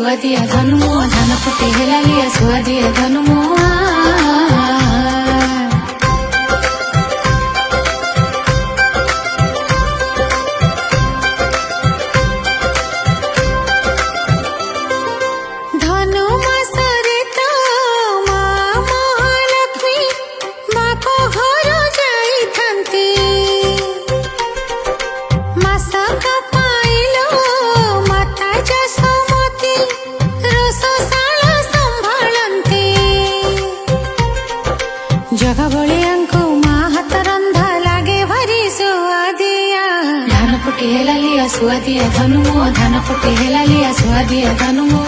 सुआदिया धनुमो धान फुटी हेला लिया सुआदिया धनुमो जग बलियांको माँ हाथ रंधा लागे भारी सुआदिया धान फुटी हेला लिया सुआदिया धनुमो धान फुटी हेला लिया सुआदिया धनुमो।